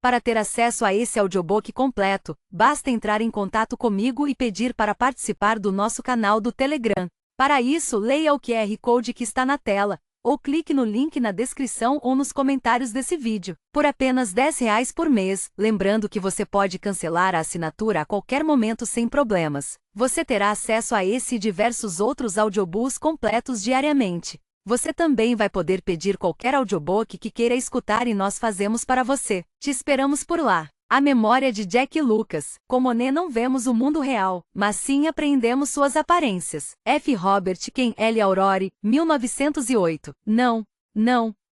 Para ter acesso a esse audiobook completo, basta entrar em contato comigo e pedir para participar do nosso canal do Telegram. Para isso, leia o QR Code que está na tela, ou clique no link na descrição ou nos comentários desse vídeo. Por apenas R$ 10 por mês, lembrando que você pode cancelar a assinatura a qualquer momento sem problemas. Você terá acesso a esse e diversos outros audiobooks completos diariamente. Você também vai poder pedir qualquer audiobook que queira escutar e nós fazemos para você. Te esperamos por lá. A memória de Jack Lucas. Com Monet não vemos o mundo real, mas sim apreendemos suas aparências. F. Robert Ken L. Aurore, 1908. Não.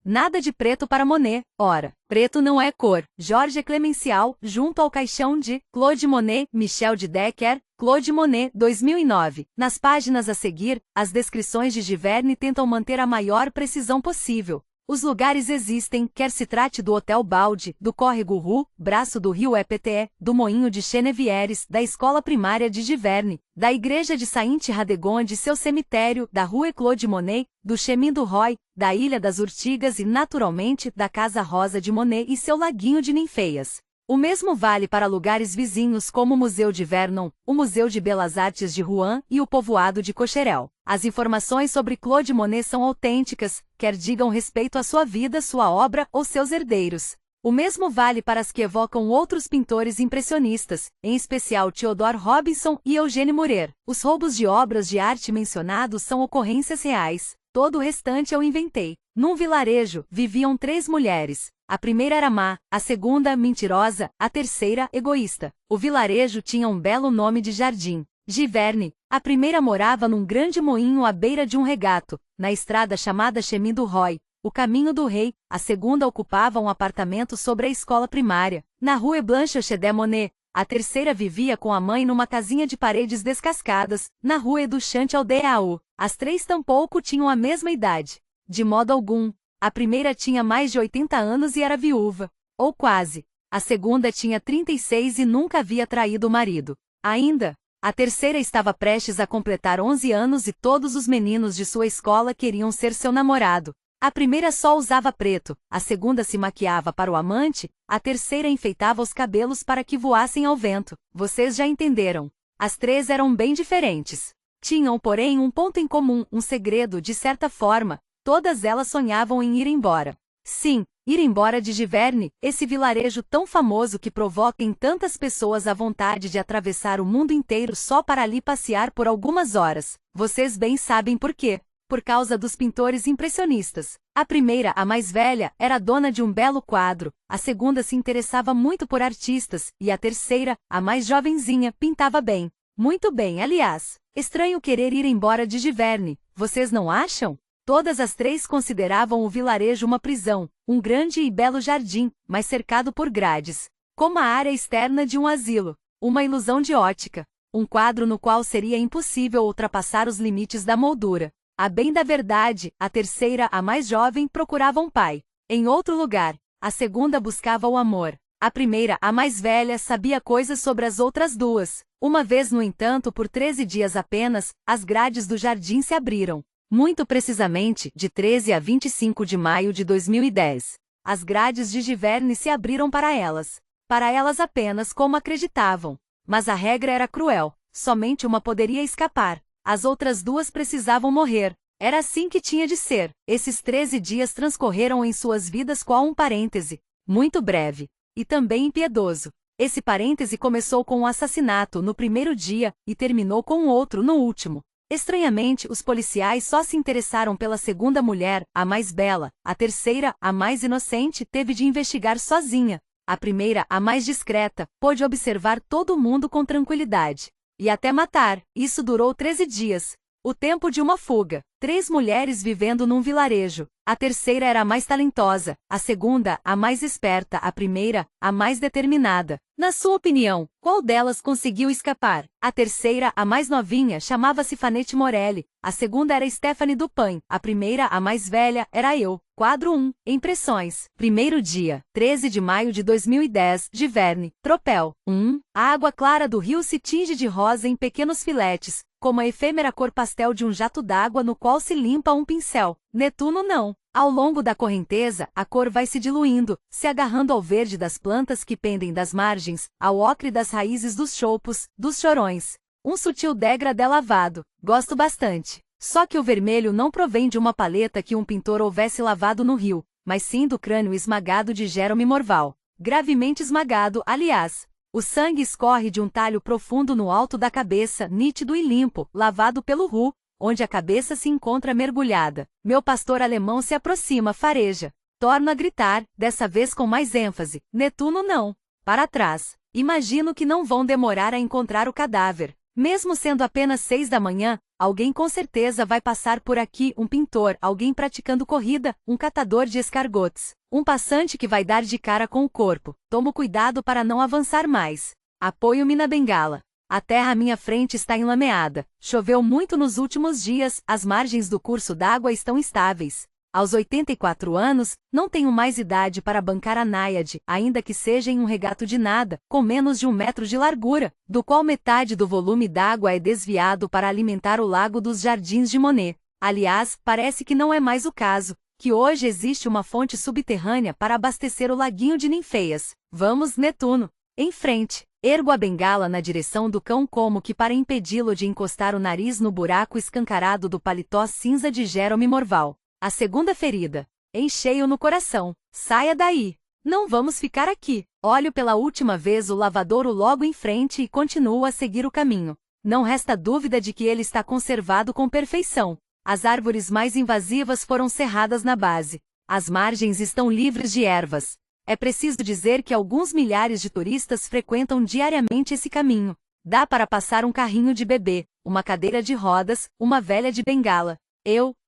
Nada de preto para Monet. Ora, preto não é cor. Georges Clemenceau, junto ao caixão de Claude Monet, Michel de Decker, Claude Monet, 2009. Nas páginas a seguir, as descrições de Giverny tentam manter a maior precisão possível. Os lugares existem, quer se trate do Hotel Balde, do Córrego Ru, braço do rio EPTE, do Moinho de Chenevieres, da escola primária de Giverny, da igreja de Saint-Radegonde e seu cemitério, da Rue Claude Monet, do Chemin du Roi, da Ilha das Urtigas e, naturalmente, da Casa Rosa de Monet e seu laguinho de ninféias. O mesmo vale para lugares vizinhos como o Museu de Vernon, o Museu de Belas Artes de Rouen e o povoado de Cocherel. As informações sobre Claude Monet são autênticas, quer digam respeito à sua vida, sua obra ou seus herdeiros. O mesmo vale para as que evocam outros pintores impressionistas, em especial Theodore Robinson e Eugène Maurer. Os roubos de obras de arte mencionados são ocorrências reais, todo o restante eu inventei. Num vilarejo, viviam 3 mulheres. A primeira era má, a segunda, mentirosa, a terceira, egoísta. O vilarejo tinha um belo nome de jardim. Giverny. A primeira morava num grande moinho à beira de um regato, na estrada chamada Chemin du Roi, o caminho do rei. A segunda ocupava um apartamento sobre a escola primária, na Rue Blanche de Monet. A terceira vivia com a mãe numa casinha de paredes descascadas, na Rue du Chantal-d'Au. As 3 tampouco tinham a mesma idade. De modo algum. A primeira tinha mais de 80 anos e era viúva. Ou quase. A segunda tinha 36 e nunca havia traído o marido. Ainda. A terceira estava prestes a completar 11 anos e todos os meninos de sua escola queriam ser seu namorado. A primeira só usava preto, a segunda se maquiava para o amante, a terceira enfeitava os cabelos para que voassem ao vento. Vocês já entenderam. As 3 eram bem diferentes. Tinham, porém, um ponto em comum, um segredo, de certa forma. Todas elas sonhavam em ir embora. Sim, ir embora de Giverny, esse vilarejo tão famoso que provoca em tantas pessoas a vontade de atravessar o mundo inteiro só para ali passear por algumas horas. Vocês bem sabem por quê. Por causa dos pintores impressionistas. A primeira, a mais velha, era dona de um belo quadro, a segunda se interessava muito por artistas, e a terceira, a mais jovenzinha, pintava bem. Muito bem, aliás. Estranho querer ir embora de Giverny, vocês não acham? Todas as 3 consideravam o vilarejo uma prisão, um grande e belo jardim, mas cercado por grades, como a área externa de um asilo, uma ilusão de ótica, um quadro no qual seria impossível ultrapassar os limites da moldura. A bem da verdade, a terceira, a mais jovem, procurava um pai. Em outro lugar, a segunda buscava o amor. A primeira, a mais velha, sabia coisas sobre as outras 2. Uma vez, no entanto, por 13 dias apenas, as grades do jardim se abriram. Muito precisamente, de 13 a 25 de maio de 2010. As grades de Giverny se abriram para elas. Para elas apenas, como acreditavam. Mas a regra era cruel. Somente uma poderia escapar. As outras 2 precisavam morrer. Era assim que tinha de ser. Esses 13 dias transcorreram em suas vidas qual um parêntese. Muito breve. E também impiedoso. Esse parêntese começou com um assassinato no primeiro dia, e terminou com outro no último. Estranhamente, os policiais só se interessaram pela segunda mulher, a mais bela. A terceira, a mais inocente, teve de investigar sozinha. A primeira, a mais discreta, pôde observar todo mundo com tranquilidade. E até matar. Isso durou 13 dias. O tempo de uma fuga. 3 mulheres vivendo num vilarejo. A terceira era a mais talentosa, a segunda, a mais esperta, a primeira, a mais determinada. Na sua opinião, qual delas conseguiu escapar? A terceira, a mais novinha, chamava-se Fanette Morelli. A segunda era Stephanie Dupin. A primeira, a mais velha, era eu. Quadro 1. Impressões. Primeiro dia, 13 de maio de 2010, Giverny. Tropel. 1. A água clara do rio se tinge de rosa em pequenos filetes, como a efêmera cor pastel de um jato d'água no qual qual se limpa um pincel. Netuno não. Ao longo da correnteza, a cor vai se diluindo, se agarrando ao verde das plantas que pendem das margens, ao ocre das raízes dos choupos, dos chorões. Um sutil degradê lavado. Gosto bastante. Só que o vermelho não provém de uma paleta que um pintor houvesse lavado no rio, mas sim do crânio esmagado de Jerome Morval. Gravemente esmagado, aliás. O sangue escorre de um talho profundo no alto da cabeça, nítido e limpo, lavado pelo ru, onde a cabeça se encontra mergulhada. Meu pastor alemão se aproxima, fareja. Torno a gritar, dessa vez com mais ênfase. Netuno não. Para trás. Imagino que não vão demorar a encontrar o cadáver. Mesmo sendo apenas 6 da manhã, alguém com certeza vai passar por aqui, um pintor, alguém praticando corrida, um catador de escargotes, um passante que vai dar de cara com o corpo. Tomo cuidado para não avançar mais. Apoio-me na bengala. A terra à minha frente está enlameada. Choveu muito nos últimos dias, as margens do curso d'água estão instáveis. Aos 84 anos, não tenho mais idade para bancar a náiade, ainda que seja em um regato de nada, com menos de 1 metro de largura, do qual metade do volume d'água é desviado para alimentar o lago dos Jardins de Monet. Aliás, parece que não é mais o caso, que hoje existe uma fonte subterrânea para abastecer o laguinho de Ninféias. Vamos, Netuno! Em frente! Ergo a bengala na direção do cão como que para impedi-lo de encostar o nariz no buraco escancarado do paletó cinza de Jerome Morval. A segunda ferida. Em cheio no coração. Saia daí. Não vamos ficar aqui. Olho pela última vez o lavadouro logo em frente e continuo a seguir o caminho. Não resta dúvida de que ele está conservado com perfeição. As árvores mais invasivas foram cerradas na base. As margens estão livres de ervas. É preciso dizer que alguns milhares de turistas frequentam diariamente esse caminho. Dá para passar um carrinho de bebê, uma cadeira de rodas, uma velha de bengala.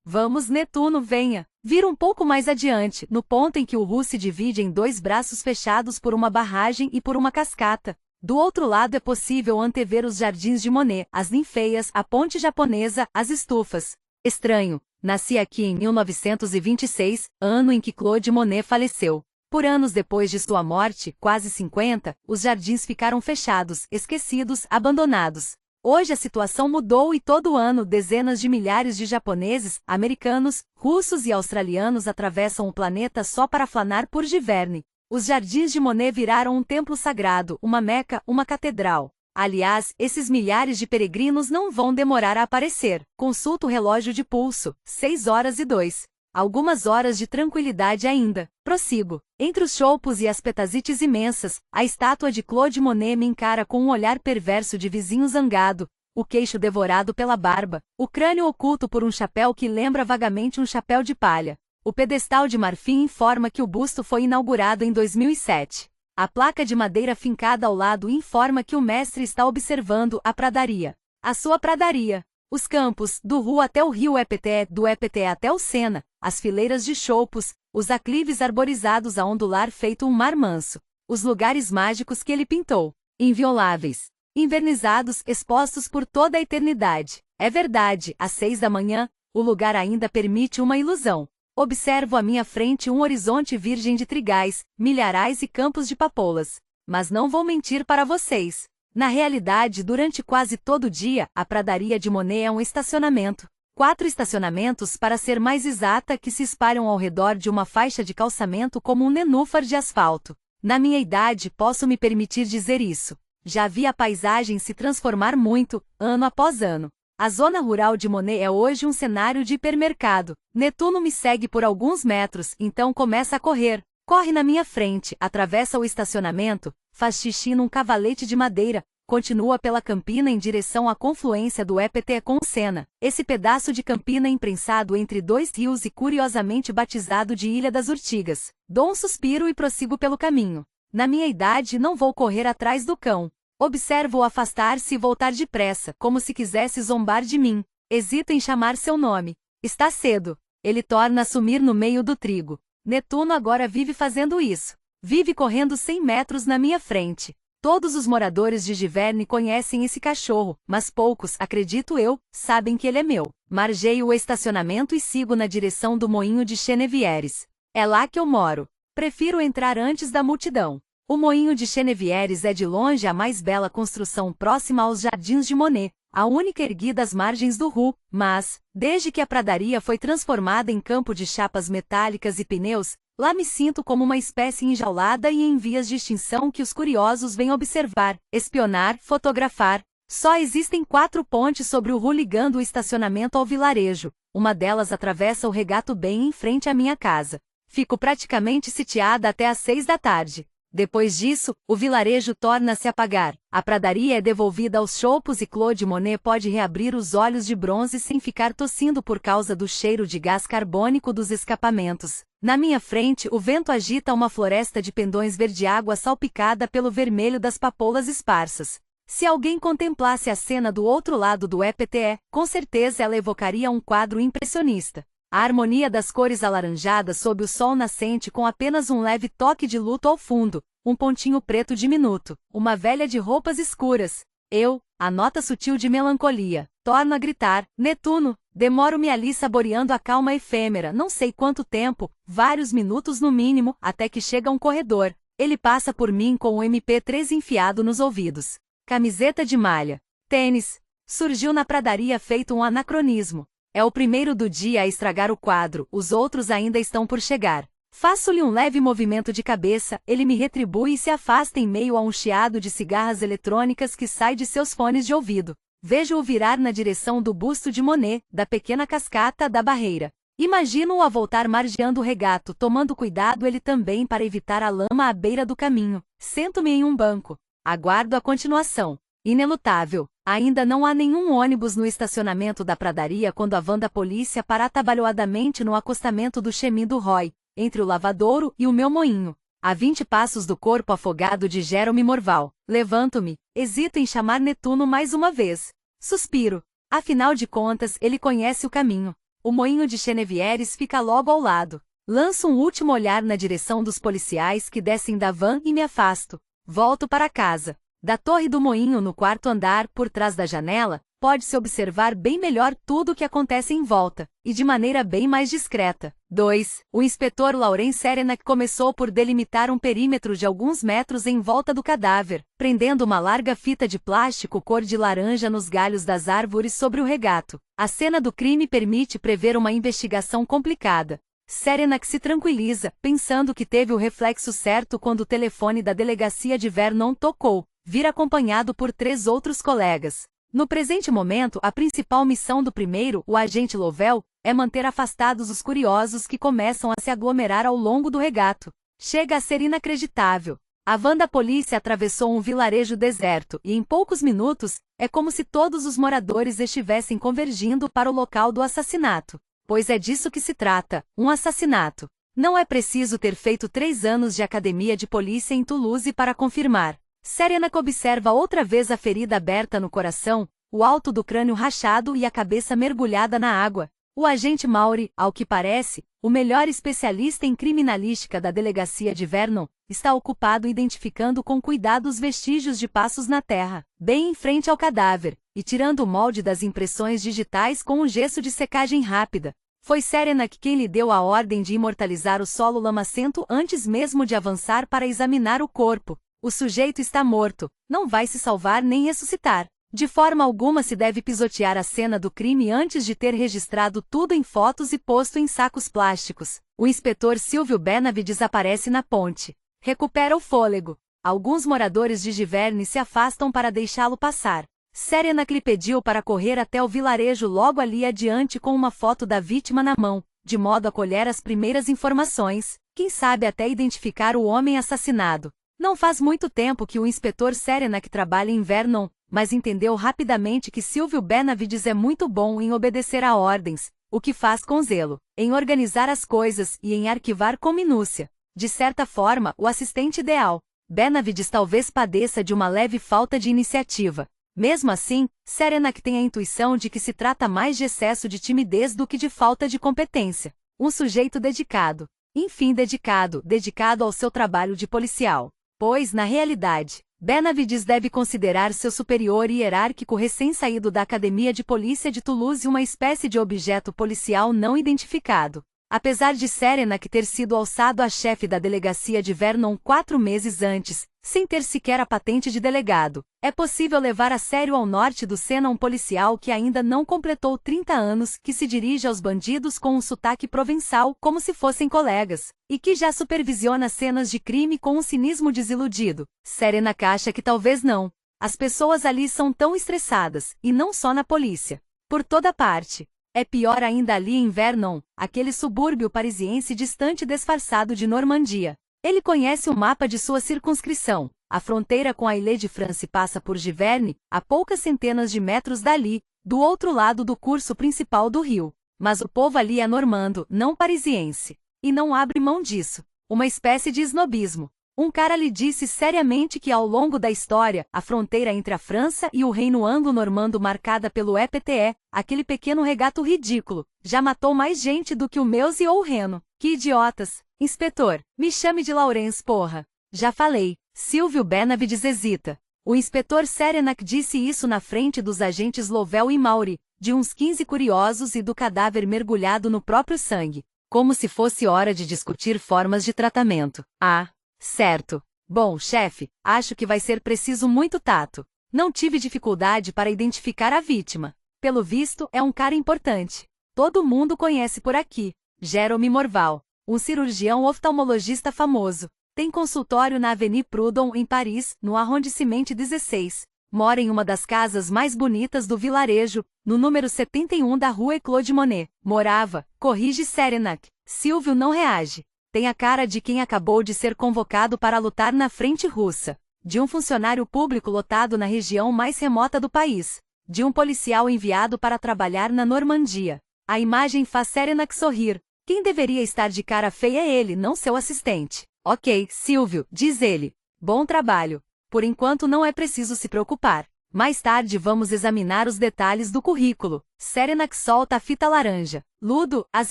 Vamos, Netuno, venha. Vira um pouco mais adiante, no ponto em que o rio se divide em 2 braços fechados por uma barragem e por uma cascata. Do outro lado é possível antever os Jardins de Monet, as Ninféias, a ponte japonesa, as estufas. Estranho. Nasci aqui em 1926, ano em que Claude Monet faleceu. Por anos depois de sua morte, quase 50, os jardins ficaram fechados, esquecidos, abandonados. Hoje a situação mudou e todo ano dezenas de milhares de japoneses, americanos, russos e australianos atravessam o planeta só para flanar por Giverny. Os Jardins de Monet viraram um templo sagrado, uma meca, uma catedral. Aliás, esses milhares de peregrinos não vão demorar a aparecer. Consulto o relógio de pulso, 6h02. Algumas horas de tranquilidade ainda. Prossigo. Entre os choupos e as petazites imensas, a estátua de Claude Monet me encara com um olhar perverso de vizinho zangado, o queixo devorado pela barba, o crânio oculto por um chapéu que lembra vagamente um chapéu de palha. O pedestal de marfim informa que o busto foi inaugurado em 2007. A placa de madeira fincada ao lado informa que o mestre está observando a pradaria. A sua pradaria. Os campos, do rio até o rio Epeté, do Epeté até o Sena, as fileiras de choupos, os aclives arborizados a ondular feito um mar manso. Os lugares mágicos que ele pintou. Invioláveis. Invernizados, expostos por toda a eternidade. É verdade, às 6 da manhã, o lugar ainda permite uma ilusão. Observo à minha frente um horizonte virgem de trigais, milharais e campos de papoulas. Mas não vou mentir para vocês. Na realidade, durante quase todo o dia, a pradaria de Monet é um estacionamento. 4 estacionamentos para ser mais exata que se espalham ao redor de uma faixa de calçamento como um nenúfar de asfalto. Na minha idade posso me permitir dizer isso. Já vi a paisagem se transformar muito, ano após ano. A zona rural de Monet é hoje um cenário de hipermercado. Netuno me segue por alguns metros, então começa a correr. Corre na minha frente, atravessa o estacionamento, faz xixi num cavalete de madeira, continua pela campina em direção à confluência do Epeté com o Sena. Esse pedaço de campina imprensado entre 2 rios e curiosamente batizado de Ilha das Urtigas. Dou um suspiro e prossigo pelo caminho. Na minha idade não vou correr atrás do cão. Observo-o afastar-se e voltar depressa, como se quisesse zombar de mim. Hesito em chamar seu nome. Está cedo. Ele torna a sumir no meio do trigo. Netuno agora vive fazendo isso. Vive correndo 100 metros na minha frente. Todos os moradores de Giverny conhecem esse cachorro, mas poucos, acredito eu, sabem que ele é meu. Margeio o estacionamento e sigo na direção do moinho de Chenevieres. É lá que eu moro. Prefiro entrar antes da multidão. O moinho de Chenevieres é de longe a mais bela construção próxima aos Jardins de Monet. a única erguida às margens do Rio, mas, desde que a pradaria foi transformada em campo de chapas metálicas e pneus, lá me sinto como uma espécie enjaulada e em vias de extinção que os curiosos vêm observar, espionar, fotografar. Só existem 4 pontes sobre o Rio ligando o estacionamento ao vilarejo. Uma delas atravessa o regato bem em frente à minha casa. Fico praticamente sitiada até às 6 da tarde. Depois disso, o vilarejo torna-se a apagar. A pradaria é devolvida aos choupos e Claude Monet pode reabrir os olhos de bronze sem ficar tossindo por causa do cheiro de gás carbônico dos escapamentos. Na minha frente, o vento agita uma floresta de pendões verde-água salpicada pelo vermelho das papoulas esparsas. Se alguém contemplasse a cena do outro lado do EPTE, com certeza ela evocaria um quadro impressionista. A harmonia das cores alaranjadas sob o sol nascente com apenas um leve toque de luto ao fundo, um pontinho preto diminuto, uma velha de roupas escuras. Eu, a nota sutil de melancolia, torno a gritar, Netuno, demoro-me ali saboreando a calma efêmera, não sei quanto tempo, vários minutos no mínimo, até que chega um corredor. Ele passa por mim com o MP3 enfiado nos ouvidos. Camiseta de malha. Tênis. Surgiu na pradaria feito um anacronismo. É o primeiro do dia a estragar o quadro, os outros ainda estão por chegar. Faço-lhe um leve movimento de cabeça, ele me retribui e se afasta em meio a um chiado de cigarras eletrônicas que sai de seus fones de ouvido. Vejo-o virar na direção do busto de Monet, da pequena cascata da barreira. Imagino-o a voltar margeando o regato, tomando cuidado ele também para evitar a lama à beira do caminho. Sento-me em um banco. Aguardo a continuação. Inelutável. Ainda não há nenhum ônibus no estacionamento da pradaria quando a van da polícia para atabalhoadamente no acostamento do Chemin du Roi, entre o lavadouro e o meu moinho. A 20 passos do corpo afogado de Jérôme Morval. Levanto-me, hesito em chamar Netuno mais uma vez. Suspiro. Afinal de contas, ele conhece o caminho. O moinho de Chenevieres fica logo ao lado. Lanço um último olhar na direção dos policiais que descem da van e me afasto. Volto para casa. Da torre do moinho no 4º andar, por trás da janela, pode-se observar bem melhor tudo o que acontece em volta, e de maneira bem mais discreta. 2. O inspetor Laurent Serenac começou por delimitar um perímetro de alguns metros em volta do cadáver, prendendo uma larga fita de plástico cor de laranja nos galhos das árvores sobre o regato. A cena do crime permite prever uma investigação complicada. Serenac se tranquiliza, pensando que teve o reflexo certo quando o telefone da delegacia de Vernon tocou, vir acompanhado por 3 outros colegas. No presente momento, a principal missão do primeiro, o agente Lovell, é manter afastados os curiosos que começam a se aglomerar ao longo do regato. Chega a ser inacreditável. A van da polícia atravessou um vilarejo deserto e em poucos minutos, é como se todos os moradores estivessem convergindo para o local do assassinato. Pois é disso que se trata, um assassinato. Não é preciso ter feito 3 anos de academia de polícia em Toulouse para confirmar. Serenac observa outra vez a ferida aberta no coração, o alto do crânio rachado e a cabeça mergulhada na água. O agente Maury, ao que parece, o melhor especialista em criminalística da delegacia de Vernon, está ocupado identificando com cuidado os vestígios de passos na terra, bem em frente ao cadáver, e tirando o molde das impressões digitais com um gesso de secagem rápida. Foi Serenac quem lhe deu a ordem de imortalizar o solo lamacento antes mesmo de avançar para examinar o corpo. O sujeito está morto, não vai se salvar nem ressuscitar. De forma alguma se deve pisotear a cena do crime antes de ter registrado tudo em fotos e posto em sacos plásticos. O inspetor Silvio Benavide desaparece na ponte. Recupera o fôlego. Alguns moradores de Giverny se afastam para deixá-lo passar. Serenac lhe pediu para correr até o vilarejo logo ali adiante com uma foto da vítima na mão, de modo a colher as primeiras informações, quem sabe até identificar o homem assassinado. Não faz muito tempo que o inspetor Serenac trabalha em Vernon, mas entendeu rapidamente que Silvio Benavides é muito bom em obedecer a ordens, o que faz com zelo, em organizar as coisas e em arquivar com minúcia. De certa forma, o assistente ideal. Benavides talvez padeça de uma leve falta de iniciativa. Mesmo assim, Serenac tem a intuição de que se trata mais de excesso de timidez do que de falta de competência. Um sujeito dedicado. Enfim, dedicado ao seu trabalho de policial. Pois, na realidade, Benavides deve considerar seu superior hierárquico recém-saído da Academia de Polícia de Toulouse uma espécie de objeto policial não identificado. Apesar de Serenak ter sido alçado a chefe da delegacia de Vernon 4 meses antes, sem ter sequer a patente de delegado, é possível levar a sério ao norte do Sena um policial que ainda não completou 30 anos, que se dirige aos bandidos com um sotaque provençal como se fossem colegas, e que já supervisiona cenas de crime com um cinismo desiludido. Serenak acha que talvez não. As pessoas ali são tão estressadas, e não só na polícia. Por toda parte. É pior ainda ali em Vernon, aquele subúrbio parisiense distante disfarçado de Normandia. Ele conhece o mapa de sua circunscrição. A fronteira com a Île-de-France passa por Giverny, a poucas centenas de metros dali, do outro lado do curso principal do rio. Mas o povo ali é normando, não parisiense. E não abre mão disso. Uma espécie de snobismo. Um cara lhe disse seriamente que ao longo da história, a fronteira entre a França e o reino anglo-normando marcada pelo EPTE, aquele pequeno regato ridículo, já matou mais gente do que o Meuse ou o Reno. Que idiotas! Inspetor, me chame de Laurence, porra. Já falei. Silvio Benavides hesita. O inspetor Serenak disse isso na frente dos agentes Lovell e Maury, de uns 15 curiosos e do cadáver mergulhado no próprio sangue. Como se fosse hora de discutir formas de tratamento. Ah! Certo. Bom, chefe, acho que vai ser preciso muito tato. Não tive dificuldade para identificar a vítima. Pelo visto, é um cara importante. Todo mundo conhece por aqui. Jérôme Morval, um cirurgião oftalmologista famoso. Tem consultório na Avenue Proudhon, em Paris, no arrondissement 16. Mora em uma das casas mais bonitas do vilarejo, no número 71 da rua Claude Monet. Morava, corrige Serenak. Silvio não reage. Tem a cara de quem acabou de ser convocado para lutar na frente russa, de um funcionário público lotado na região mais remota do país, de um policial enviado para trabalhar na Normandia. A imagem faz Serenak sorrir. Quem deveria estar de cara feia é ele, não seu assistente. Ok, Silvio, diz ele. Bom trabalho. Por enquanto não é preciso se preocupar. Mais tarde vamos examinar os detalhes do currículo. Serenak solta a fita laranja. Ludo, as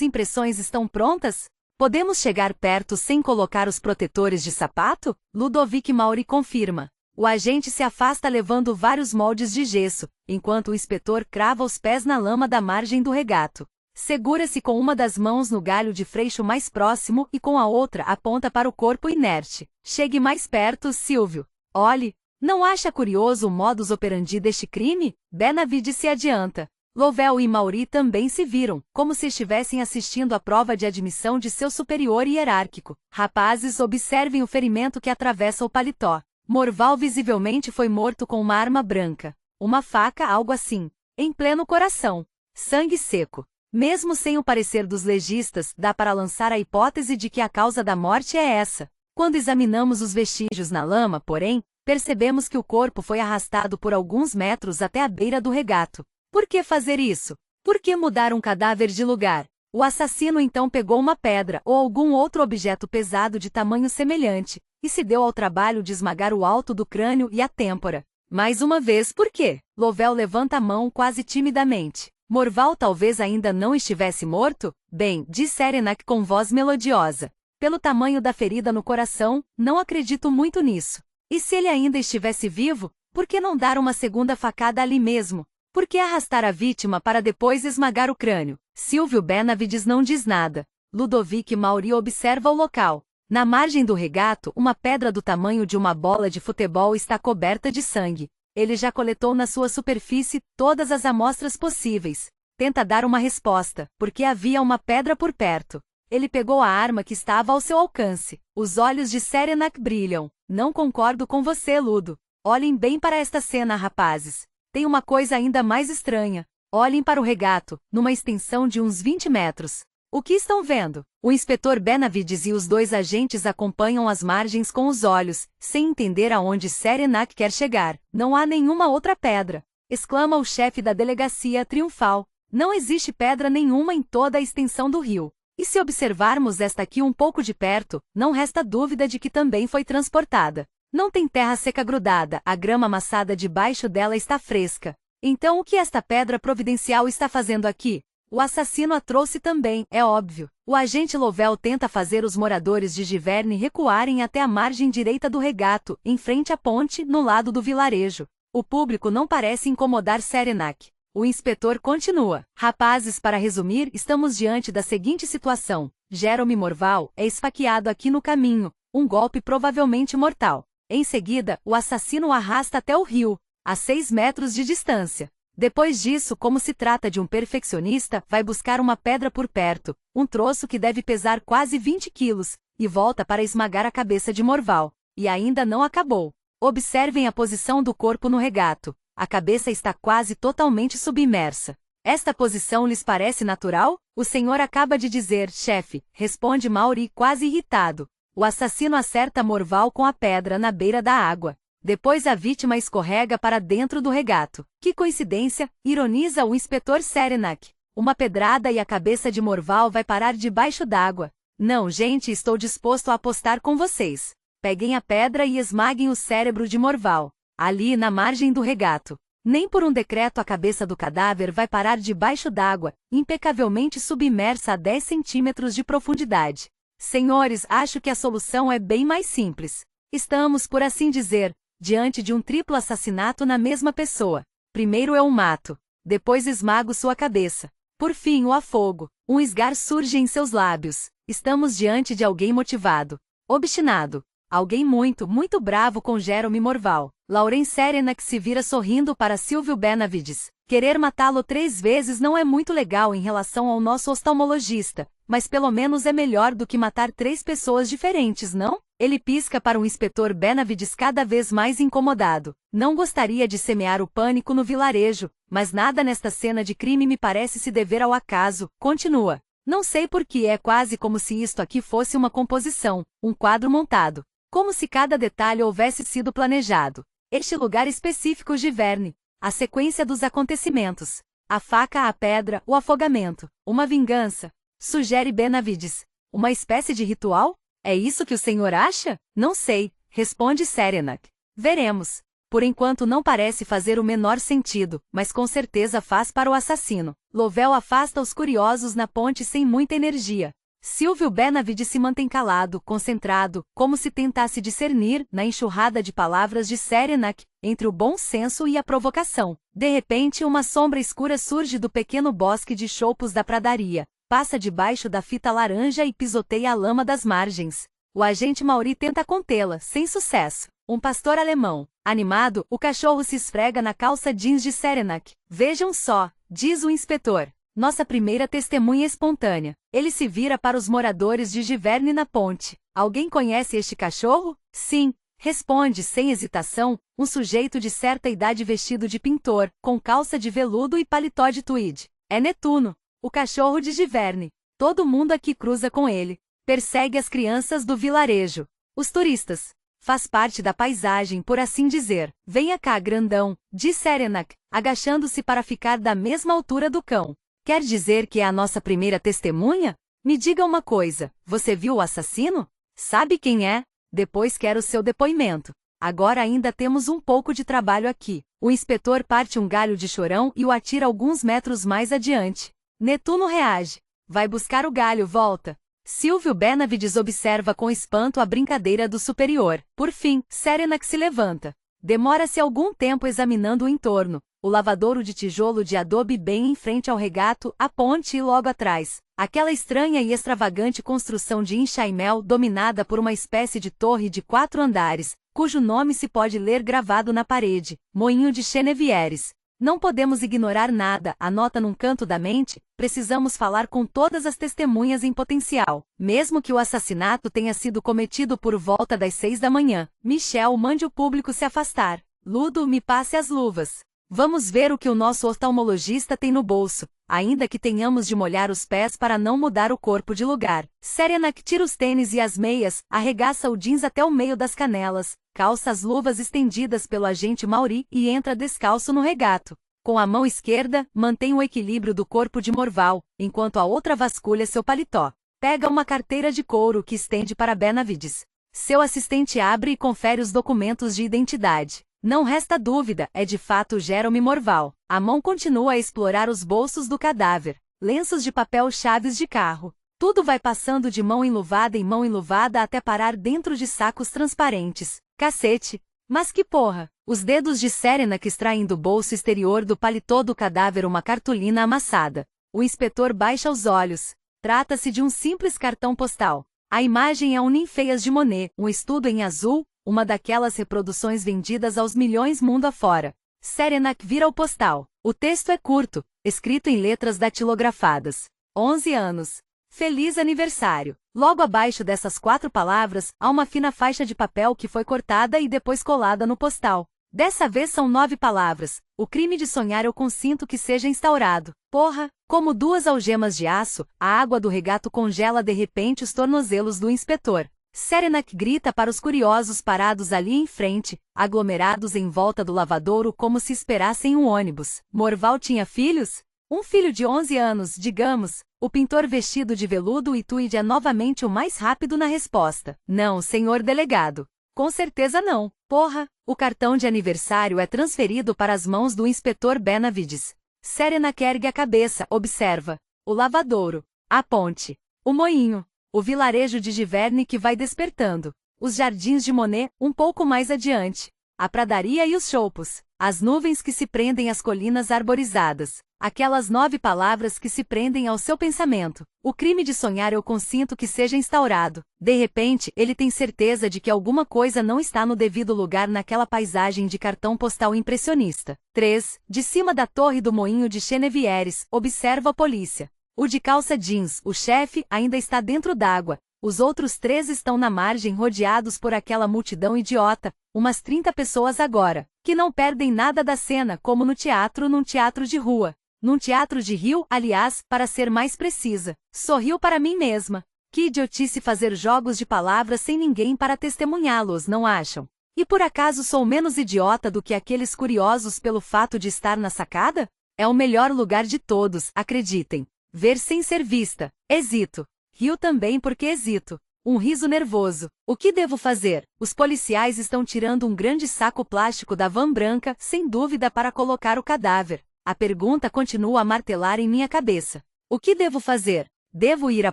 impressões estão prontas? Podemos chegar perto sem colocar os protetores de sapato? Ludovic Maury confirma. O agente se afasta levando vários moldes de gesso, enquanto o inspetor crava os pés na lama da margem do regato. Segura-se com uma das mãos no galho de freixo mais próximo e com a outra aponta para o corpo inerte. Chegue mais perto, Silvio. Olhe, não acha curioso o modus operandi deste crime? Benavides se adianta. Lovell e Maury também se viram, como se estivessem assistindo à prova de admissão de seu superior hierárquico. Rapazes, observem o ferimento que atravessa o paletó. Morval visivelmente foi morto com uma arma branca. Uma faca, algo assim. Em pleno coração. Sangue seco. Mesmo sem o parecer dos legistas, dá para lançar a hipótese de que a causa da morte é essa. Quando examinamos os vestígios na lama, porém, percebemos que o corpo foi arrastado por alguns metros até a beira do regato. Por que fazer isso? Por que mudar um cadáver de lugar? O assassino então pegou uma pedra ou algum outro objeto pesado de tamanho semelhante, e se deu ao trabalho de esmagar o alto do crânio e a têmpora. Mais uma vez, por quê? Lovell levanta a mão quase timidamente. Morval talvez ainda não estivesse morto? Bem, diz Serenak com voz melodiosa. Pelo tamanho da ferida no coração, não acredito muito nisso. E se ele ainda estivesse vivo, por que não dar uma segunda facada ali mesmo? Por que arrastar a vítima para depois esmagar o crânio? Silvio Benavides não diz nada. Ludovic Maury observa o local. Na margem do regato, uma pedra do tamanho de uma bola de futebol está coberta de sangue. Ele já coletou na sua superfície todas as amostras possíveis. Tenta dar uma resposta, porque havia uma pedra por perto. Ele pegou a arma que estava ao seu alcance. Os olhos de Serenak brilham. Não concordo com você, Ludo. Olhem bem para esta cena, rapazes. Tem uma coisa ainda mais estranha. Olhem para o regato, numa extensão de uns 20 metros. O que estão vendo? O inspetor Benavides e os dois agentes acompanham as margens com os olhos, sem entender aonde Serenak quer chegar. Não há nenhuma outra pedra, exclama o chefe da delegacia triunfal. Não existe pedra nenhuma em toda a extensão do rio. E se observarmos esta aqui um pouco de perto, não resta dúvida de que também foi transportada. Não tem terra seca grudada, a grama amassada debaixo dela está fresca. Então o que esta pedra providencial está fazendo aqui? O assassino a trouxe também, é óbvio. O agente Lovell tenta fazer os moradores de Giverny recuarem até a margem direita do regato, em frente à ponte, no lado do vilarejo. O público não parece incomodar Serenak. O inspetor continua. Rapazes, para resumir, estamos diante da seguinte situação. Jerome Morval é esfaqueado aqui no caminho, um golpe provavelmente mortal. Em seguida, o assassino o arrasta até o rio, a 6 metros de distância. Depois disso, como se trata de um perfeccionista, vai buscar uma pedra por perto, um troço que deve pesar quase 20 quilos, e volta para esmagar a cabeça de Morval. E ainda não acabou. Observem a posição do corpo no regato. A cabeça está quase totalmente submersa. Esta posição lhes parece natural? O senhor acaba de dizer, chefe, responde Mauri quase irritado. O assassino acerta Morval com a pedra na beira da água. Depois a vítima escorrega para dentro do regato. Que coincidência, ironiza o inspetor Serenak. Uma pedrada e a cabeça de Morval vai parar debaixo d'água. Não, gente, estou disposto a apostar com vocês. Peguem a pedra e esmaguem o cérebro de Morval. Ali na margem do regato. Nem por um decreto a cabeça do cadáver vai parar debaixo d'água, impecavelmente submersa a 10 centímetros de profundidade. Senhores, acho que a solução é bem mais simples. Estamos, por assim dizer, diante de um triplo assassinato na mesma pessoa. Primeiro eu o mato. Depois esmago sua cabeça. Por fim, o afogo. Um esgar surge em seus lábios. Estamos diante de alguém motivado. Obstinado. Alguém muito, muito bravo com Jerome Morval. Lauren Serenak se vira sorrindo para Silvio Benavides. Querer matá-lo 3 vezes não é muito legal em relação ao nosso oftalmologista, mas pelo menos é melhor do que matar 3 pessoas diferentes, não? Ele pisca para o inspetor Benavides cada vez mais incomodado. Não gostaria de semear o pânico no vilarejo, mas nada nesta cena de crime me parece se dever ao acaso. Continua. Não sei por que é quase como se isto aqui fosse uma composição, um quadro montado. Como se cada detalhe houvesse sido planejado. Este lugar específico de Verne. A sequência dos acontecimentos. A faca à pedra, o afogamento. Uma vingança. Sugere Benavides. Uma espécie de ritual? É isso que o senhor acha? Não sei, responde Serenak. Veremos. Por enquanto não parece fazer o menor sentido, mas com certeza faz para o assassino. Lovell afasta os curiosos na ponte sem muita energia. Silvio Benavides se mantém calado, concentrado, como se tentasse discernir, na enxurrada de palavras de Serenak, entre o bom senso e a provocação. De repente, uma sombra escura surge do pequeno bosque de choupos da pradaria, passa debaixo da fita laranja e pisoteia a lama das margens. O agente Mauri tenta contê-la, sem sucesso. Um pastor alemão. Animado, o cachorro se esfrega na calça jeans de Serenak. Vejam só, diz o inspetor. Nossa primeira testemunha espontânea. Ele se vira para os moradores de Giverne na ponte. Alguém conhece este cachorro? Sim, responde sem hesitação, um sujeito de certa idade vestido de pintor, com calça de veludo e paletó de tweed. É Netuno, o cachorro de Giverne. Todo mundo aqui cruza com ele. Persegue as crianças do vilarejo. Os turistas. Faz parte da paisagem, por assim dizer. Venha cá, grandão, diz Serenak, agachando-se para ficar da mesma altura do cão. Quer dizer que é a nossa primeira testemunha? Me diga uma coisa, você viu o assassino? Sabe quem é? Depois quero o seu depoimento. Agora ainda temos um pouco de trabalho aqui. O inspetor parte um galho de chorão e o atira alguns metros mais adiante. Netuno reage. Vai buscar o galho, volta. Silvio Benavides observa com espanto a brincadeira do superior. Por fim, Serenak se levanta. Demora-se algum tempo examinando o entorno. O lavadouro de tijolo de adobe bem em frente ao regato, a ponte e logo atrás. Aquela estranha e extravagante construção de enxaimel dominada por uma espécie de torre de 4 andares, cujo nome se pode ler gravado na parede, Moinho de Chenevieres. Não podemos ignorar nada, anota num canto da mente, precisamos falar com todas as testemunhas em potencial. Mesmo que o assassinato tenha sido cometido por volta das 6 da manhã. Michel, mande o público se afastar. Ludo, me passe as luvas. Vamos ver o que o nosso oftalmologista tem no bolso, ainda que tenhamos de molhar os pés para não mudar o corpo de lugar. Serenak tira os tênis e as meias, arregaça o jeans até o meio das canelas, calça as luvas estendidas pelo agente Mauri e entra descalço no regato. Com a mão esquerda, mantém o equilíbrio do corpo de Morval, enquanto a outra vasculha seu paletó. Pega uma carteira de couro que estende para Benavides. Seu assistente abre e confere os documentos de identidade. Não resta dúvida, é de fato Jerome Morval. A mão continua a explorar os bolsos do cadáver. Lenços de papel, chaves de carro. Tudo vai passando de mão enluvada em mão enluvada até parar dentro de sacos transparentes. Cacete! Mas que porra! Os dedos de Serenak extraem do bolso exterior do paletó do cadáver uma cartolina amassada. O inspetor baixa os olhos. Trata-se de um simples cartão postal. A imagem é um Ninféias de Monet, um estudo em azul, uma daquelas reproduções vendidas aos milhões mundo afora. Serenak vira o postal. O texto é curto, escrito em letras datilografadas. 11 anos. Feliz aniversário. Logo abaixo dessas 4 palavras, há uma fina faixa de papel que foi cortada e depois colada no postal. Dessa vez são 9 palavras. O crime de sonhar eu consinto que seja instaurado. Porra! Como 2 algemas de aço, a água do regato congela de repente os tornozelos do inspetor. Serenak grita para os curiosos parados ali em frente, aglomerados em volta do lavadouro como se esperassem um ônibus. Morval tinha filhos? Um filho de 11 anos, digamos. O pintor vestido de veludo e tweed é novamente o mais rápido na resposta. Não, senhor delegado. Com certeza não. Porra! O cartão de aniversário é transferido para as mãos do inspetor Benavides. Serenak ergue a cabeça, observa. O lavadouro. A ponte. O moinho. O vilarejo de Giverny que vai despertando. Os jardins de Monet, um pouco mais adiante. A pradaria e os choupos. As nuvens que se prendem às colinas arborizadas. Aquelas 9 palavras que se prendem ao seu pensamento. O crime de sonhar eu consinto que seja instaurado. De repente, ele tem certeza de que alguma coisa não está no devido lugar naquela paisagem de cartão postal impressionista. 3. De cima da torre do moinho de Chenevieres, observa a polícia. O de calça jeans, o chefe, ainda está dentro d'água. Os outros 3 estão na margem rodeados por aquela multidão idiota, umas 30 pessoas agora, que não perdem nada da cena como no teatro num teatro de rua. Num teatro de rio, aliás, para ser mais precisa. Sorriu para mim mesma. Que idiotice fazer jogos de palavras sem ninguém para testemunhá-los, não acham? E por acaso sou menos idiota do que aqueles curiosos pelo fato de estar na sacada? É o melhor lugar de todos, acreditem. Ver sem ser vista. Hesito. Rio também porque hesito. Um riso nervoso. O que devo fazer? Os policiais estão tirando um grande saco plástico da van branca, sem dúvida para colocar o cadáver. A pergunta continua a martelar em minha cabeça. O que devo fazer? Devo ir à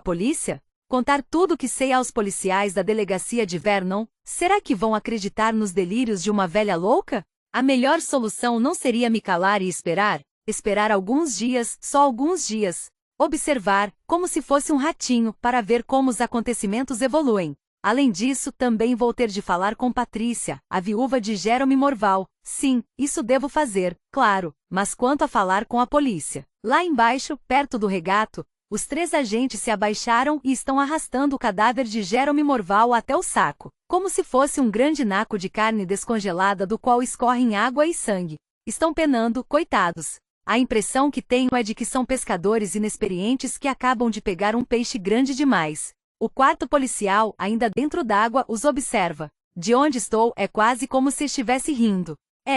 polícia? Contar tudo o que sei aos policiais da delegacia de Vernon? Será que vão acreditar nos delírios de uma velha louca? A melhor solução não seria me calar e esperar? Esperar alguns dias, só alguns dias. Observar, como se fosse um ratinho, para ver como os acontecimentos evoluem. Além disso, também vou ter de falar com Patrícia, a viúva de Jerome Morval. Sim, isso devo fazer, claro, mas quanto a falar com a polícia? Lá embaixo, perto do regato, os 3 agentes se abaixaram e estão arrastando o cadáver de Jerome Morval até o saco, como se fosse um grande naco de carne descongelada do qual escorrem água e sangue. Estão penando, coitados. A impressão que tenho é de que são pescadores inexperientes que acabam de pegar um peixe grande demais. O 4º policial, ainda dentro d'água, os observa. De onde estou, é quase como se estivesse rindo.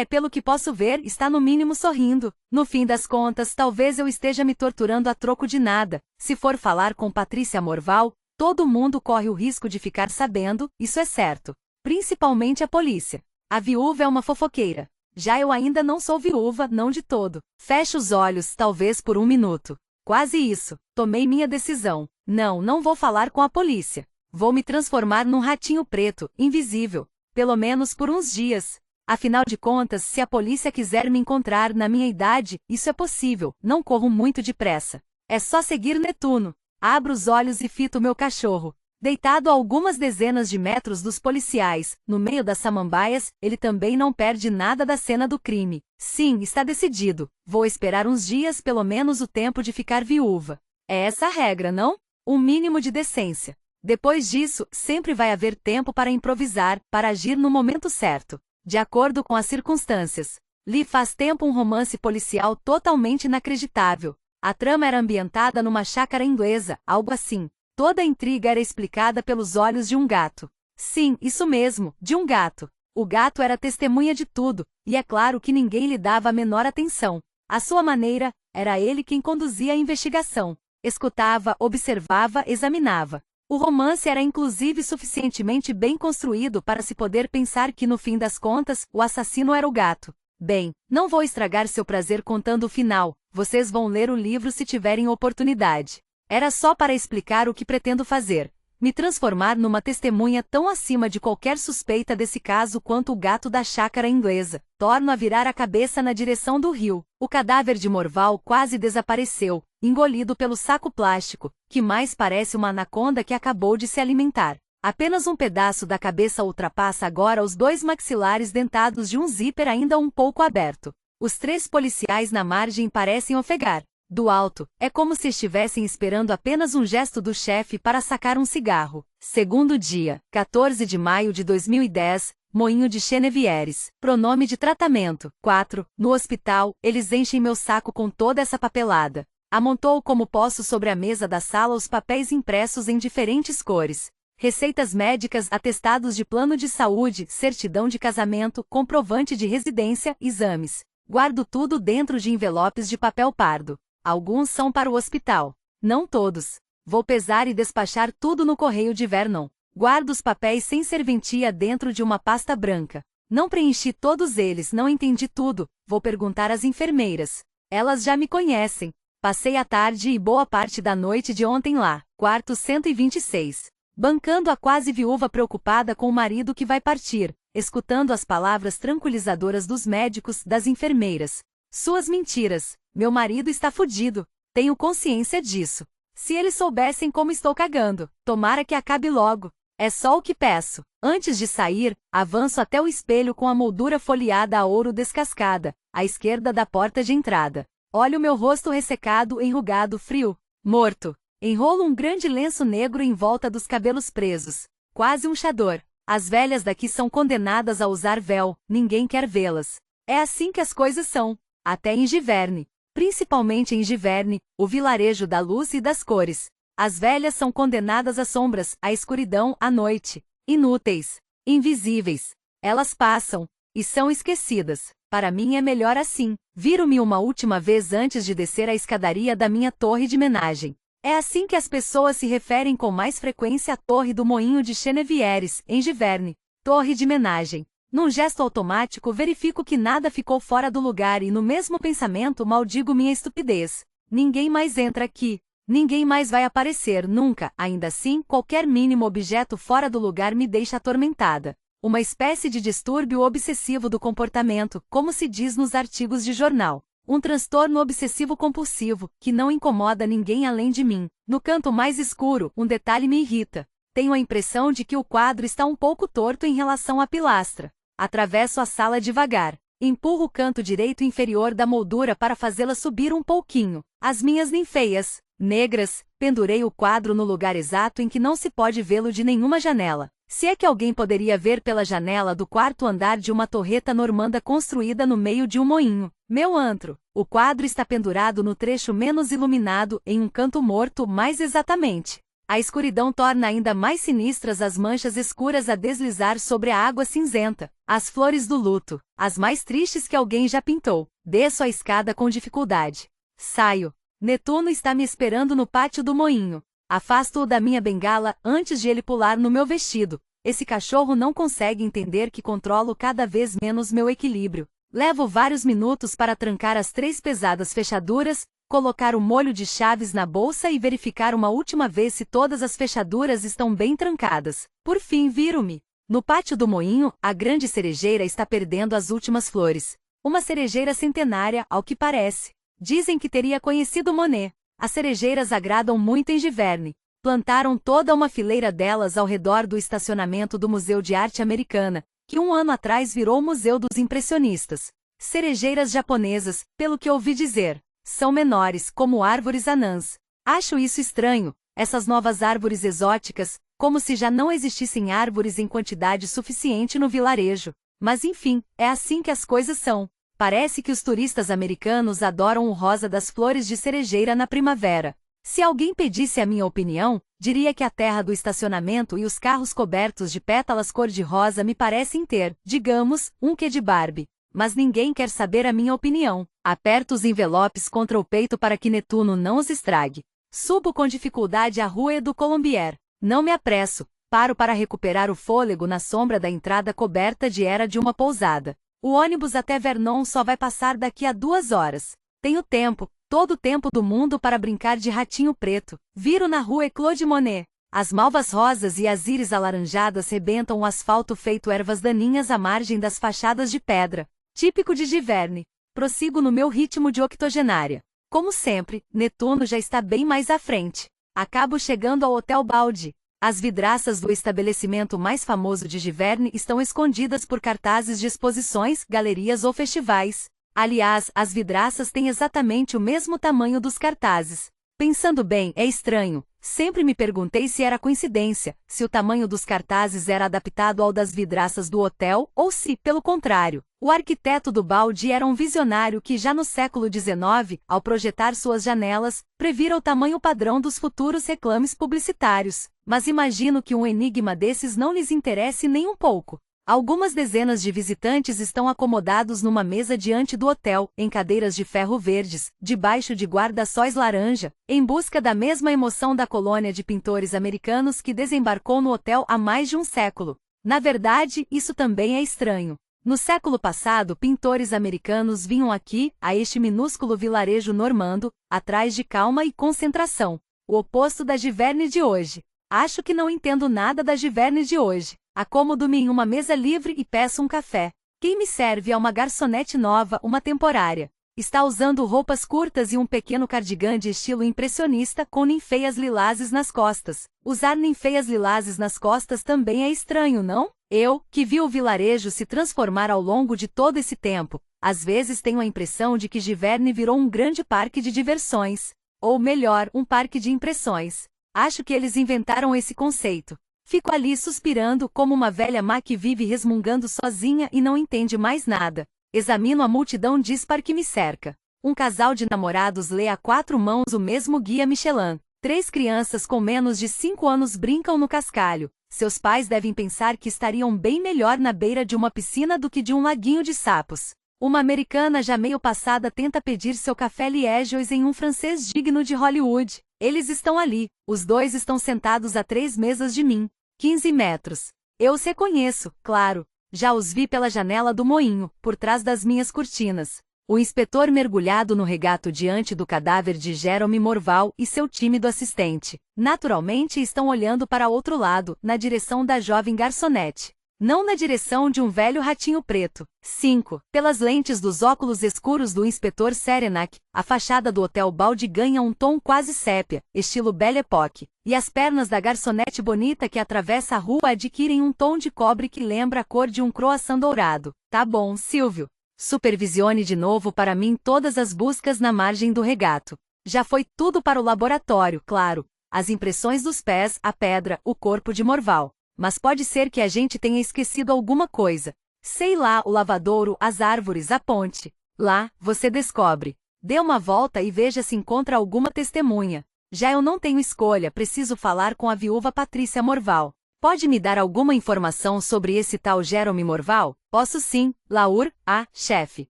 Pelo que posso ver, está no mínimo sorrindo. No fim das contas, talvez eu esteja me torturando a troco de nada. Se for falar com Patrícia Morval, todo mundo corre o risco de ficar sabendo, isso é certo. Principalmente a polícia. A viúva é uma fofoqueira. Já eu ainda não sou viúva, não de todo. Fecho os olhos, talvez por um minuto. Quase isso. Tomei minha decisão. Não vou falar com a polícia. Vou me transformar num ratinho preto, invisível. Pelo menos por uns dias. Afinal de contas, se a polícia quiser me encontrar na minha idade, isso é possível, não corro muito depressa. É só seguir Netuno. Abro os olhos e fito meu cachorro. Deitado a algumas dezenas de metros dos policiais, no meio das samambaias, ele também não perde nada da cena do crime. Sim, está decidido. Vou esperar uns dias, pelo menos o tempo de ficar viúva. É essa a regra, não? Um mínimo de decência. Depois disso, sempre vai haver tempo para improvisar, para agir no momento certo. De acordo com as circunstâncias. Li faz tempo um romance policial totalmente inacreditável. A trama era ambientada numa chácara inglesa, algo assim. Toda a intriga era explicada pelos olhos de um gato. Sim, isso mesmo, de um gato. O gato era testemunha de tudo, e é claro que ninguém lhe dava a menor atenção. À sua maneira, era ele quem conduzia a investigação. Escutava, observava, examinava. O romance era inclusive suficientemente bem construído para se poder pensar que no fim das contas, o assassino era o gato. Bem, não vou estragar seu prazer contando o final, vocês vão ler o livro se tiverem oportunidade. Era só para explicar o que pretendo fazer. me transformar numa testemunha tão acima de qualquer suspeita desse caso quanto o gato da chácara inglesa. Torno a virar a cabeça na direção do rio. O cadáver de Morval quase desapareceu, engolido pelo saco plástico, que mais parece uma anaconda que acabou de se alimentar. Apenas um pedaço da cabeça ultrapassa agora os 2 maxilares dentados de um zíper ainda um pouco aberto. Os 3 policiais na margem parecem ofegar. Do alto, é como se estivessem esperando apenas um gesto do chefe para sacar um cigarro. Segundo dia, 14 de maio de 2010, Moinho de Chenevieres. Pronome de tratamento. 4. No hospital, eles enchem meu saco com toda essa papelada. Amontou como posso sobre a mesa da sala os papéis impressos em diferentes cores. Receitas médicas, atestados de plano de saúde, certidão de casamento, comprovante de residência, exames. Guardo tudo dentro de envelopes de papel pardo. Alguns são para o hospital. Não todos. Vou pesar e despachar tudo no correio de Vernon. Guardo os papéis sem serventia dentro de uma pasta branca. Não preenchi todos eles, não entendi tudo. Vou perguntar às enfermeiras. Elas já me conhecem. Passei a tarde e boa parte da noite de ontem lá. Quarto 126. Bancando a quase viúva preocupada com o marido que vai partir, escutando as palavras tranquilizadoras dos médicos, das enfermeiras. Suas mentiras. Meu marido está fudido. Tenho consciência disso. Se eles soubessem como estou cagando, tomara que acabe logo. É só o que peço. Antes de sair, avanço até o espelho com a moldura folheada a ouro descascada, à esquerda da porta de entrada. Olho meu rosto ressecado, enrugado, frio, morto. Enrolo um grande lenço negro em volta dos cabelos presos. Quase um chador. As velhas daqui são condenadas a usar véu, ninguém quer vê-las. É assim que as coisas são. Até em Giverne. Principalmente em Giverne, o vilarejo da luz e das cores. As velhas são condenadas às sombras, à escuridão, à noite. Inúteis. Invisíveis. Elas passam. E são esquecidas. Para mim é melhor assim. Viro-me uma última vez antes de descer a escadaria da minha torre de menagem. É assim que as pessoas se referem com mais frequência à torre do Moinho de Chenevieres, em Giverne. Torre de menagem. Num gesto automático verifico que nada ficou fora do lugar e no mesmo pensamento maldigo minha estupidez. Ninguém mais entra aqui. Ninguém mais vai aparecer nunca. Ainda assim, qualquer mínimo objeto fora do lugar me deixa atormentada. Uma espécie de distúrbio obsessivo do comportamento, como se diz nos artigos de jornal. Um transtorno obsessivo-compulsivo, que não incomoda ninguém além de mim. No canto mais escuro, um detalhe me irrita. Tenho a impressão de que o quadro está um pouco torto em relação à pilastra. Atravesso a sala devagar. Empurro o canto direito inferior da moldura para fazê-la subir um pouquinho. As minhas ninféias, negras, pendurei o quadro no lugar exato em que não se pode vê-lo de nenhuma janela. Se é que alguém poderia ver pela janela do 4º andar de uma torreta normanda construída no meio de um moinho. Meu antro. O quadro está pendurado no trecho menos iluminado, em um canto morto, mais exatamente. A escuridão torna ainda mais sinistras as manchas escuras a deslizar sobre a água cinzenta. As flores do luto, as mais tristes que alguém já pintou. Desço a escada com dificuldade. Saio. Netuno está me esperando no pátio do moinho. Afasto-o da minha bengala antes de ele pular no meu vestido. Esse cachorro não consegue entender que controlo cada vez menos meu equilíbrio. Levo vários minutos para trancar as 3 pesadas fechaduras, colocar o molho de chaves na bolsa e verificar uma última vez se todas as fechaduras estão bem trancadas. Por fim, viro-me. No pátio do moinho, a grande cerejeira está perdendo as últimas flores. Uma cerejeira centenária, ao que parece. Dizem que teria conhecido Monet. As cerejeiras agradam muito em Giverne. Plantaram toda uma fileira delas ao redor do estacionamento do Museu de Arte Americana, que um ano atrás virou o Museu dos Impressionistas. Cerejeiras japonesas, pelo que ouvi dizer, são menores, como árvores anãs. Acho isso estranho, essas novas árvores exóticas, como se já não existissem árvores em quantidade suficiente no vilarejo. Mas enfim, é assim que as coisas são. Parece que os turistas americanos adoram o rosa das flores de cerejeira na primavera. Se alguém pedisse a minha opinião, diria que a terra do estacionamento e os carros cobertos de pétalas cor-de-rosa me parecem ter, digamos, um quê de Barbie. Mas ninguém quer saber a minha opinião. Aperto os envelopes contra o peito para que Netuno não os estrague. Subo com dificuldade a Rue du Colombier. Não me apresso. Paro para recuperar o fôlego na sombra da entrada coberta de era de uma pousada. O ônibus até Vernon só vai passar daqui a 2 horas. Tenho tempo, todo o tempo do mundo para brincar de ratinho preto. Viro na Rue Claude Monet. As malvas rosas e as íris alaranjadas rebentam o asfalto feito ervas daninhas à margem das fachadas de pedra, típico de Giverny. Prossigo no meu ritmo de octogenária. Como sempre, Netuno já está bem mais à frente. Acabo chegando ao Hotel Baldi. As vidraças do estabelecimento mais famoso de Giverny estão escondidas por cartazes de exposições, galerias ou festivais. Aliás, as vidraças têm exatamente o mesmo tamanho dos cartazes. Pensando bem, é estranho. Sempre me perguntei se era coincidência, se o tamanho dos cartazes era adaptado ao das vidraças do hotel, ou se, pelo contrário, o arquiteto do Baldi era um visionário que já no século XIX, ao projetar suas janelas, previra o tamanho padrão dos futuros reclames publicitários. Mas imagino que um enigma desses não lhes interesse nem um pouco. Algumas dezenas de visitantes estão acomodados numa mesa diante do hotel, em cadeiras de ferro verdes, debaixo de guarda-sóis laranja, em busca da mesma emoção da colônia de pintores americanos que desembarcou no hotel há mais de um século. Na verdade, isso também é estranho. No século passado, pintores americanos vinham aqui, a este minúsculo vilarejo normando, atrás de calma e concentração. O oposto da Giverny de hoje. Acho que não entendo nada da Giverny de hoje. Acomodo-me em uma mesa livre e peço um café. Quem me serve é uma garçonete nova, uma temporária. Está usando roupas curtas e um pequeno cardigan de estilo impressionista com ninféias lilazes nas costas. Usar ninféias lilazes nas costas também é estranho, não? Eu, que vi o vilarejo se transformar ao longo de todo esse tempo, às vezes tenho a impressão de que Giverny virou um grande parque de diversões. Ou melhor, um parque de impressões. Acho que eles inventaram esse conceito. Fico ali suspirando como uma velha má que vive resmungando sozinha e não entende mais nada. Examino a multidão dispar que me cerca. Um casal de namorados lê a 4 mãos o mesmo guia Michelin. 3 crianças com menos de 5 anos brincam no cascalho. Seus pais devem pensar que estariam bem melhor na beira de uma piscina do que de um laguinho de sapos. Uma americana já meio passada tenta pedir seu café Liègeois em um francês digno de Hollywood. Eles estão ali. Os dois estão sentados a 3 mesas de mim. 15 metros. Eu os reconheço, claro. Já os vi pela janela do moinho, por trás das minhas cortinas. O inspetor mergulhado no regato diante do cadáver de Jerome Morval e seu tímido assistente. Naturalmente estão olhando para outro lado, na direção da jovem garçonete. Não na direção de um velho ratinho preto. 5. Pelas lentes dos óculos escuros do inspetor Serenac, a fachada do Hotel Baldi ganha um tom quase sépia, estilo Belle Époque, e as pernas da garçonete bonita que atravessa a rua adquirem um tom de cobre que lembra a cor de um croissant dourado. Tá bom, Silvio. Supervisione de novo para mim todas as buscas na margem do regato. Já foi tudo para o laboratório, claro. As impressões dos pés, a pedra, o corpo de Morval. Mas pode ser que a gente tenha esquecido alguma coisa. Sei lá, o lavadouro, as árvores, a ponte. Lá, você descobre. Dê uma volta e veja se encontra alguma testemunha. Já eu não tenho escolha, preciso falar com a viúva Patrícia Morval. Pode me dar alguma informação sobre esse tal Jerome Morval? Posso sim, Laur, chefe.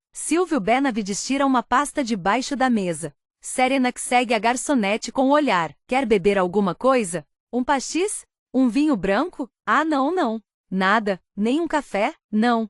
Silvio Benavides tira uma pasta debaixo da mesa. Serenac segue a garçonete com o olhar. Quer beber alguma coisa? Um pastis? Um vinho branco? Não. Nada, nem um café? Não.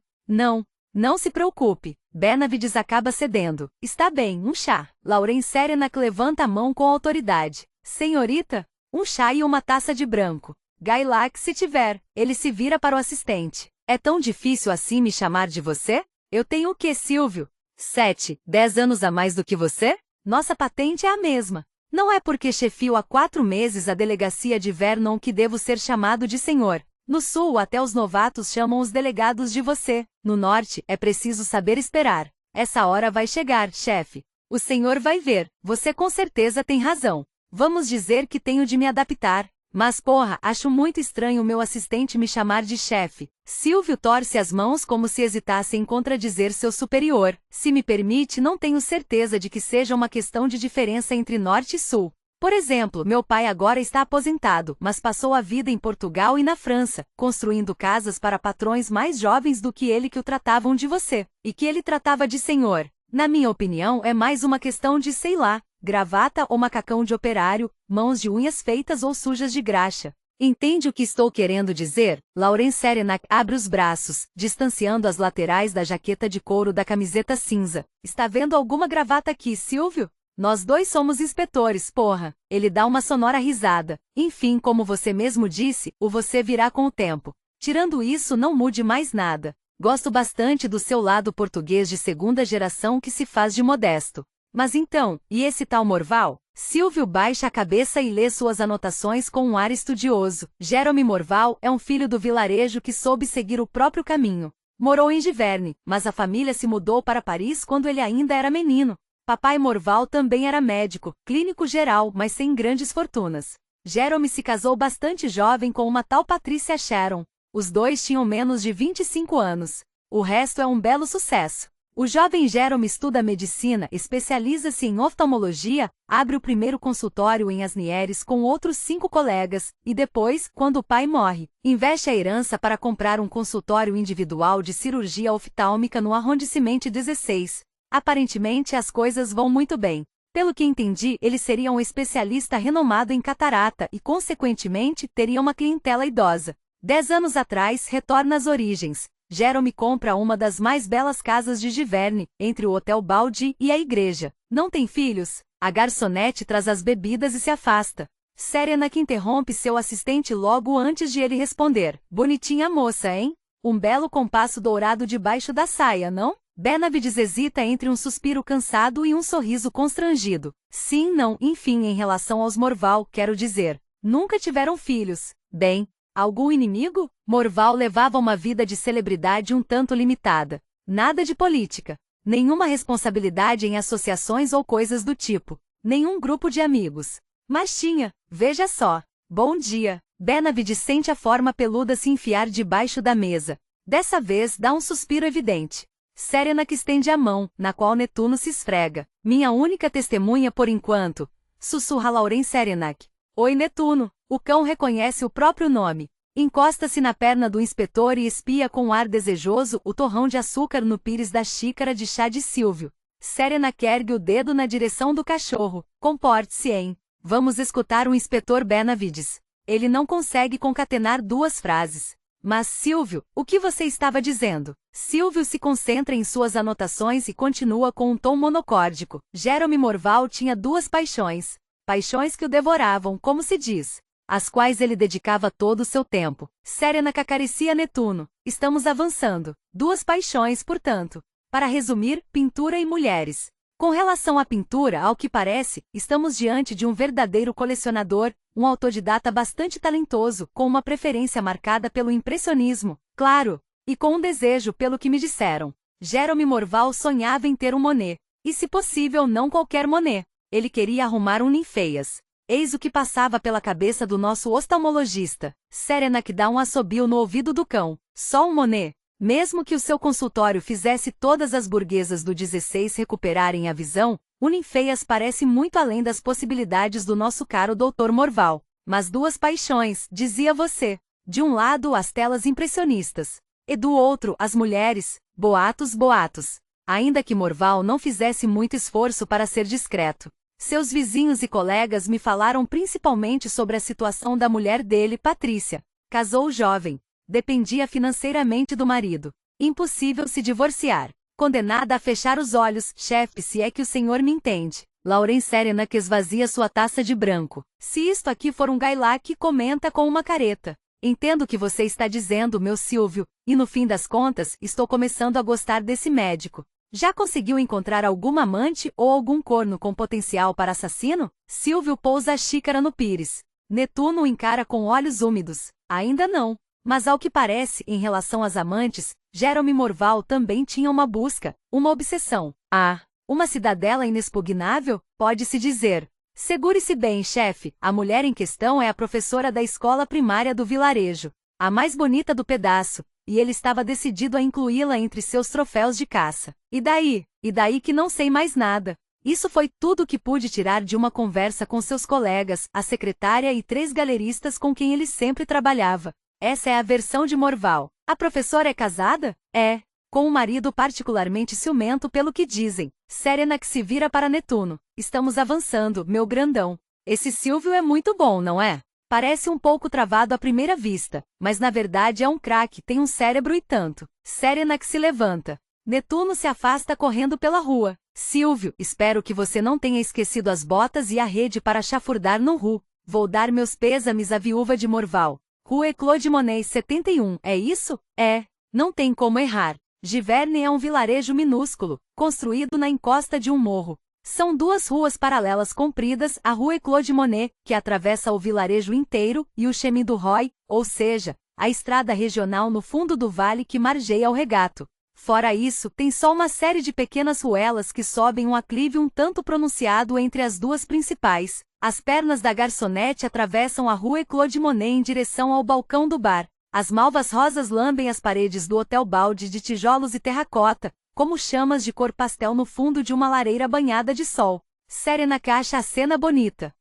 Não se preocupe. Benavides acaba cedendo. Está bem, um chá. Lauren Serenac levanta a mão com autoridade. Senhorita? Um chá e uma taça de branco. Gailac se tiver. Ele se vira para o assistente. É tão difícil assim me chamar de você? Eu tenho o que, Silvio? 7, 10 anos a mais do que você? Nossa patente é a mesma. Não é porque chefio há 4 meses a delegacia de Vernon que devo ser chamado de senhor. No sul até os novatos chamam os delegados de você. No norte, é preciso saber esperar. Essa hora vai chegar, chefe. O senhor vai ver. Você com certeza tem razão. Vamos dizer que tenho de me adaptar. Mas porra, acho muito estranho o meu assistente me chamar de chefe. Silvio torce as mãos como se hesitasse em contradizer seu superior. Se me permite, não tenho certeza de que seja uma questão de diferença entre norte e sul. Por exemplo, meu pai agora está aposentado, mas passou a vida em Portugal e na França, construindo casas para patrões mais jovens do que ele que o tratavam de você, e que ele tratava de senhor. Na minha opinião, é mais uma questão de sei lá, gravata ou macacão de operário, mãos de unhas feitas ou sujas de graxa. Entende o que estou querendo dizer? Lauren Serenac abre os braços, distanciando as laterais da jaqueta de couro da camiseta cinza. Está vendo alguma gravata aqui, Silvio? Nós dois somos inspetores, porra. Ele dá uma sonora risada. Enfim, como você mesmo disse, o você virá com o tempo. Tirando isso, não mude mais nada. Gosto bastante do seu lado português de segunda geração que se faz de modesto. Mas então, e esse tal Morval? Silvio baixa a cabeça e lê suas anotações com um ar estudioso. Jerome Morval é um filho do vilarejo que soube seguir o próprio caminho. Morou em Giverny, mas a família se mudou para Paris quando ele ainda era menino. Papai Morval também era médico, clínico geral, mas sem grandes fortunas. Jerome se casou bastante jovem com uma tal Patrícia Sharon. Os dois tinham menos de 25 anos. O resto é um belo sucesso. O jovem Jerome estuda medicina, especializa-se em oftalmologia, abre o primeiro consultório em Asnieres com outros 5 colegas, e depois, quando o pai morre, investe a herança para comprar um consultório individual de cirurgia oftálmica no arrondissement 16. Aparentemente as coisas vão muito bem. Pelo que entendi, ele seria um especialista renomado em catarata e, consequentemente, teria uma clientela idosa. 10 anos atrás, retorna às origens. Jerome compra uma das mais belas casas de Giverny, entre o Hotel Baldi e a igreja. Não tem filhos? A garçonete traz as bebidas e se afasta. Serena que interrompe seu assistente logo antes de ele responder. Bonitinha moça, hein? Um belo compasso dourado debaixo da saia, não? Benavides hesita entre um suspiro cansado e um sorriso constrangido. Sim, não, enfim, em relação aos Morval, quero dizer. Nunca tiveram filhos. Bem, algum inimigo? Morval levava uma vida de celebridade um tanto limitada. Nada de política. Nenhuma responsabilidade em associações ou coisas do tipo. Nenhum grupo de amigos. Mas tinha, veja só. Bom dia. Benavides sente a forma peluda se enfiar debaixo da mesa. Dessa vez dá um suspiro evidente. Serena que estende a mão, na qual Netuno se esfrega. Minha única testemunha por enquanto. Sussurra Lauren Serenac. Oi Netuno. O cão reconhece o próprio nome. Encosta-se na perna do inspetor e espia com um ar desejoso o torrão de açúcar no pires da xícara de chá de Silvio. Serenac ergue o dedo na direção do cachorro. Comporte-se, hein? Vamos escutar o inspetor Benavides. Ele não consegue concatenar 2 frases. Mas, Silvio, o que você estava dizendo? Silvio se concentra em suas anotações e continua com um tom monocórdico. Jerome Morval tinha 2 paixões. Paixões que o devoravam, como se diz. Às quais ele dedicava todo o seu tempo. Serena que acaricia Netuno. Estamos avançando. 2 paixões, portanto. Para resumir, pintura e mulheres. Com relação à pintura, ao que parece, estamos diante de um verdadeiro colecionador, um autodidata bastante talentoso, com uma preferência marcada pelo impressionismo, claro, e com um desejo pelo que me disseram. Jerome Morval sonhava em ter um Monet. E se possível não qualquer Monet. Ele queria arrumar um Ninféias. Eis o que passava pela cabeça do nosso oftalmologista. Serena que dá um assobio no ouvido do cão. Só um Monet. Mesmo que o seu consultório fizesse todas as burguesas do 16 recuperarem a visão, o Ninféias parece muito além das possibilidades do nosso caro Dr. Morval. Mas 2 paixões, dizia você. De um lado, as telas impressionistas. E do outro, as mulheres. Boatos, boatos. Ainda que Morval não fizesse muito esforço para ser discreto. Seus vizinhos e colegas me falaram principalmente sobre a situação da mulher dele, Patrícia. Casou jovem. Dependia financeiramente do marido. Impossível se divorciar. Condenada a fechar os olhos, chefe, se é que o senhor me entende. Lauren Serenac esvazia sua taça de branco. Se isto aqui for um gailac, comenta com uma careta. Entendo o que você está dizendo, meu Silvio, e no fim das contas, estou começando a gostar desse médico. Já conseguiu encontrar alguma amante ou algum corno com potencial para assassino? Silvio pousa a xícara no pires. Netuno o encara com olhos úmidos. Ainda não. Mas ao que parece, em relação às amantes, Jerome Morval também tinha uma busca, uma obsessão. Ah, uma cidadela inexpugnável? Pode-se dizer. Segure-se bem, chefe, a mulher em questão é a professora da escola primária do vilarejo. A mais bonita do pedaço, e ele estava decidido a incluí-la entre seus troféus de caça. E daí? E daí que não sei mais nada. Isso foi tudo que pude tirar de uma conversa com seus colegas, a secretária e 3 galeristas com quem ele sempre trabalhava. Essa é a versão de Morval. A professora é casada? É. Com um marido particularmente ciumento pelo que dizem. Serena que se vira para Netuno. Estamos avançando, meu grandão. Esse Silvio é muito bom, não é? Parece um pouco travado à primeira vista, mas na verdade é um craque, tem um cérebro e tanto. Serena que se levanta. Netuno se afasta correndo pela rua. Silvio, espero que você não tenha esquecido as botas e a rede para chafurdar no Ru. Vou dar meus pêsames à viúva de Morval. Rue Claude Monet 71, é isso? É. Não tem como errar. Giverny é um vilarejo minúsculo, construído na encosta de um morro. São duas ruas paralelas compridas, a Rue Claude Monet, que atravessa o vilarejo inteiro, e o Chemin du Roi, ou seja, a estrada regional no fundo do vale que margeia o regato. Fora isso, tem só uma série de pequenas ruelas que sobem um aclive um tanto pronunciado entre as duas principais. As pernas da garçonete atravessam a Rue Claude Monet em direção ao balcão do bar. As malvas rosas lambem as paredes do hotel balde de tijolos e terracota, como chamas de cor pastel no fundo de uma lareira banhada de sol. Serena acha a cena bonita.